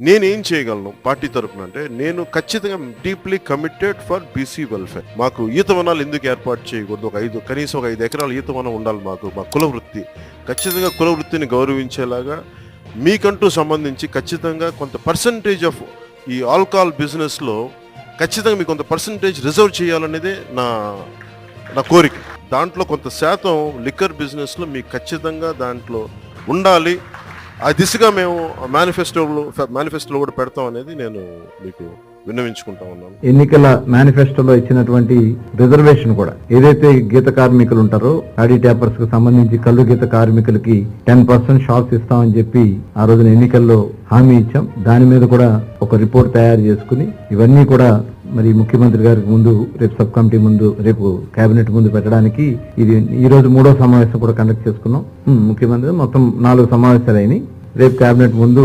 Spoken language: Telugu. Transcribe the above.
నేనేం చేయగలను పార్టీ తరపున అంటే, నేను ఖచ్చితంగా deeply committed for BC welfare. మాకు ఈత వనాలు ఎందుకు ఏర్పాటు చేయకూడదు? కనీసం ఒక 5 ఎకరాల ఈత వనం ఉండాలి మాకు. మా కుల వృత్తి ఖచ్చితంగా కుల వృత్తిని గౌరవించేలాగా మీకంటూ సంబంధించి ఖచ్చితంగా కొంత పర్సంటేజ్ ఆఫ్ ఈ ఆల్కహాల్ బిజినెస్లో ఖచ్చితంగా మీకు కొంత పర్సంటేజ్ రిజర్వ్ చేయాలనేదే నా కోరిక. దాంట్లో కొంత శాతం లిక్కర్ బిజినెస్లో మీకు ఖచ్చితంగా దాంట్లో ఉండాలి. ఆ దిశగా మేము మేనిఫెస్టోలో కూడా పెడతాం అనేది నేను మీకు విన్నవించుకుంటా ఉన్నాను. ఎన్నికల మేనిఫెస్టోలో ఇచ్చినటువంటి రిజర్వేషన్ కూడా ఏదైతే గీత కార్మికులు ఉంటారో ఆడి ట్యాపర్స్ కు సంబంధించి కళ్ళు గీత కార్మికులకి 10% షాప్స్ ఇస్తామని చెప్పి ఆ రోజున ఎన్నికల్లో హామీ ఇచ్చాం. దాని మీద కూడా ఒక రిపోర్ట్ తయారు చేసుకుని ఇవన్నీ కూడా మరి ముఖ్యమంత్రి గారికి ముందు రేపు సబ్ కమిటీ ముందు రేపు కేబినెట్ ముందు పెట్టడానికి ఇది ఈ రోజు 3వ సమావేశం కూడా కండక్ట్ చేసుకున్నాం. ముఖ్యమంత్రి మొత్తం 4 సమావేశాలు అయినాయి. రేపు కేబినెట్ ముందు